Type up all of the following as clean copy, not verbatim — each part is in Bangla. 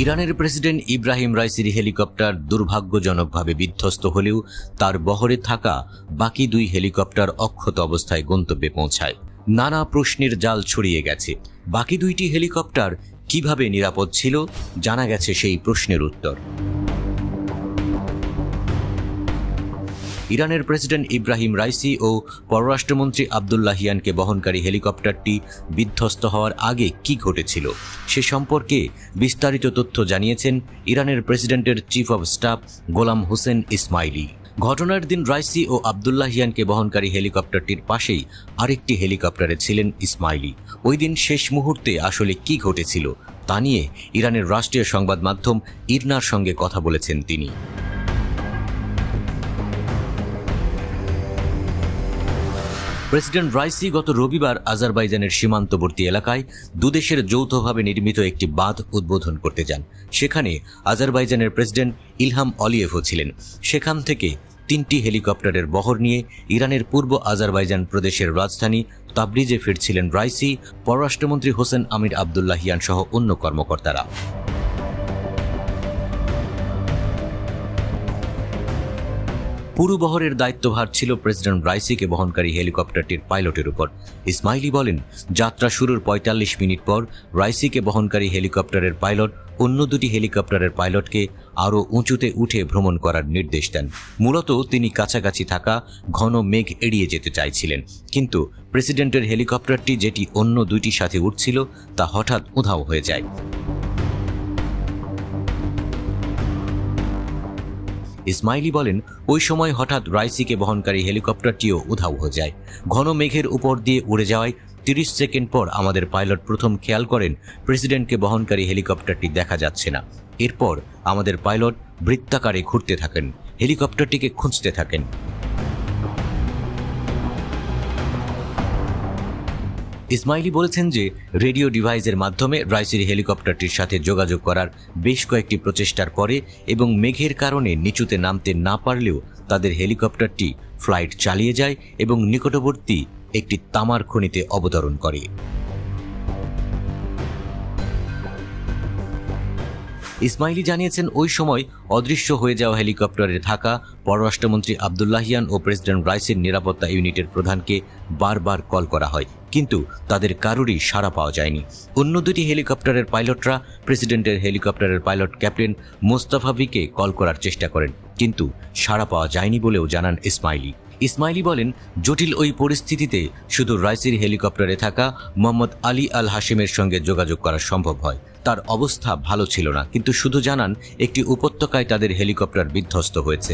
ইরানের প্রেসিডেন্ট ইব্রাহিম রাইসির হেলিকপ্টার দুর্ভাগ্যজনকভাবে বিধ্বস্ত হলেও তার বহরে থাকা বাকি 2 হেলিকপ্টার অক্ষত অবস্থায় গন্তব্যে পৌঁছায়। নানা প্রশ্নের জাল ছড়িয়ে গেছে। বাকি 2টি হেলিকপ্টার কিভাবে নিরাপদ ছিল, জানা গেছে সেই প্রশ্নের উত্তর। ইরানের প্রেসিডেন্ট ইব্রাহিম রাইসি ও পররাষ্ট্রমন্ত্রী আব্দুল্লাহিয়ানকে বহনকারী হেলিকপ্টারটি বিধ্বস্ত হওয়ার আগে কি ঘটেছিল সে সম্পর্কে বিস্তারিত তথ্য জানিয়েছেন ইরানের প্রেসিডেন্টের চিফ অব স্টাফ গোলাম হোসেন ইসমাইলি। ঘটনার দিন রাইসি ও আব্দুল্লাহিয়ানকে বহনকারী হেলিকপ্টারটির পাশেই আরেকটি হেলিকপ্টারে ছিলেন ইসমাইলি। ওই দিন শেষ মুহূর্তে আসলে কি ঘটেছিল তা নিয়ে ইরানের রাষ্ট্রীয় সংবাদ মাধ্যম ইরনার সঙ্গে কথা বলেছেন তিনি। প্রেসিডেন্ট রাইসি গত রবিবার আজারবাইজানের সীমান্তবর্তী এলাকায় দুদেশের যৌথভাবে নির্মিত একটি বাঁধ উদ্বোধন করতে যান। সেখানে আজারবাইজানের প্রেসিডেন্ট ইলহাম আলিয়েভও ছিলেন। সেখান থেকে 3টি হেলিকপ্টারের বহর নিয়ে ইরানের পূর্ব আজারবাইজান প্রদেশের রাজধানী তাবরিজে ফিরছিলেন রাইসি, পররাষ্ট্রমন্ত্রী হোসেন আমির আব্দুল্লাহিয়ান সহ অন্য কর্মকর্তারা। পুরো বহরের দায়িত্বভার ছিল প্রেসিডেন্ট রাইসিকে বহনকারী হেলিকপ্টারটির পাইলটের উপর। ইসমাইলি বলেন, যাত্রা শুরুর 45 মিনিট পর রাইসিকে বহনকারী হেলিকপ্টারের পাইলট অন্য 2টি হেলিকপ্টারের পাইলটকে আরও উঁচুতে উঠে ভ্রমণ করার নির্দেশ দেন। মূলত তিনি কাছাকাছি থাকা ঘন মেঘ এড়িয়ে যেতে চাইছিলেন, কিন্তু প্রেসিডেন্টের হেলিকপ্টারটি যেটি অন্য 2টির সাথে উঠছিল তা হঠাৎ উধাও হয়ে যায়। ইসমাইলি বলেন, ওই সময় হঠাৎ রাইসিকে বহনকারী হেলিকপ্টারটিও উধাও হয়ে যায়। ঘন মেঘের উপর দিয়ে উড়ে যাওয়ায় 30 সেকেন্ড পর আমাদের পাইলট প্রথম খেয়াল করেন প্রেসিডেন্টকে বহনকারী হেলিকপ্টারটি দেখা যাচ্ছে না। এরপর আমাদের পাইলট বৃত্তাকারে ঘুরতে থাকেন, হেলিকপ্টারটিকে খুঁজতে থাকেন। ইসমাইলি বলেছেন যে রেডিও ডিভাইসের মাধ্যমে রাইসির হেলিকপ্টারটির সাথে যোগাযোগ করার বেশ কয়েকটি প্রচেষ্টার পরে এবং মেঘের কারণে নিচুতে নামতে না পারলেও তাদের হেলিকপ্টারটি ফ্লাইট চালিয়ে যায় এবং নিকটবর্তী একটি তামার খনিতে অবতরণ করে। ইসমাইলি জানিয়েছেন, ওই সময় অদৃশ্য হয়ে যাওয়া হেলিকপ্টারে থাকা পররাষ্ট্রমন্ত্রী আব্দুল্লাহিয়ান ও প্রেসিডেন্ট রাইসির নিরাপত্তা ইউনিটের প্রধানকে বারবার কল করা হয়, কিন্তু তাদের কারোরই সাড়া পাওয়া যায়নি। অন্য 2টি হেলিকপ্টারের পাইলটরা প্রেসিডেন্টের হেলিকপ্টারের পাইলট ক্যাপ্টেন মোস্তাফাভিকে কল করার চেষ্টা করেন, কিন্তু সাড়া পাওয়া যায়নি বলেও জানান ইসমাইলি। ইসমাইলি বলেন, জটিল ওই পরিস্থিতিতে শুধু রাইসির হেলিকপ্টারে থাকা মোহাম্মদ আলী আল হাশিমের সঙ্গে যোগাযোগ করা সম্ভব হয়। তার অবস্থা ভালো ছিল না, কিন্তু শুধু জানান একটি উপত্যকায় তাদের হেলিকপ্টার বিধ্বস্ত হয়েছে।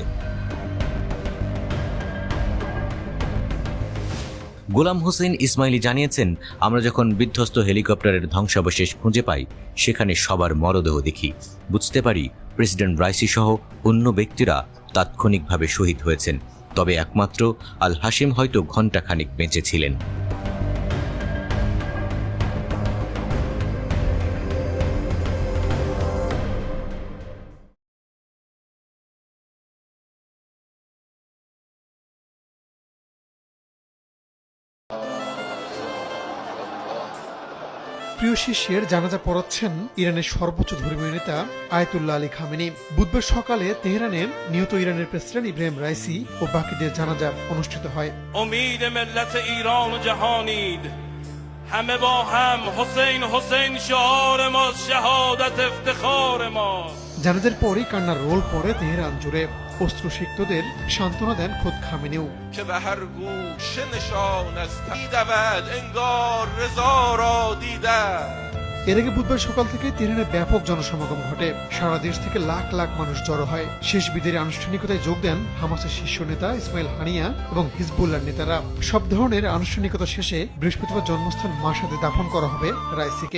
গোলাম হোসেন ইসমাইলি জানিয়েছেন, আমরা যখন বিধ্বস্ত হেলিকপ্টারের ধ্বংসাবশেষ খুঁজে পাই সেখানে সবার মরদেহ দেখি। বুঝতে পারি প্রেসিডেন্ট রাইসি সহ অন্য ব্যক্তিরা তাৎক্ষণিকভাবে শহীদ হয়েছেন, তবে একমাত্র আল হাশিম হয়তো ঘণ্টাখানিক বেঁচে ছিলেন। প্রিয় শিষ্যের জানাজা পড়াচ্ছেন ইরানের সর্বোচ্চ ধর্মীয় নেতা আয়াতুল্লাহ আলী খামেনি। বুধবার সকালে তেহরানে নিহত ইরানের প্রেসিডেন্ট ইব্রাহিম রাইসি ও বাকিদের জানাজা অনুষ্ঠিত হয়। امید ملت ایران و جهانید همه با هم حسین حسین شعار ماست شهادت افتخار ماست। জানাজার পরই কান্নার রোল পড়ে তেহরান জুড়ে। অশ্রুসিক্তদের সান্ত্বনা দেন খোদ খামেনিও। که به هر گوشه نشان از می‌دود انگار رضا را دیده। এর আগে বুধবার সকাল থেকে তেহরানে ব্যাপক জনসমাগম ঘটে। সারা দেশ থেকে লাখ লাখ মানুষ জড়ো হয়। শেষ বিদায়ের আনুষ্ঠানিকতায় যোগ দেন হামাসের শীর্ষ নেতা ইসমাইল হানিয়া এবং হিজবুল্লাহর নেতারা। সব ধরনের আনুষ্ঠানিকতা শেষে বৃহস্পতিবার জন্মস্থান মাশহাদে দাফন করা হবে রাইসিকে।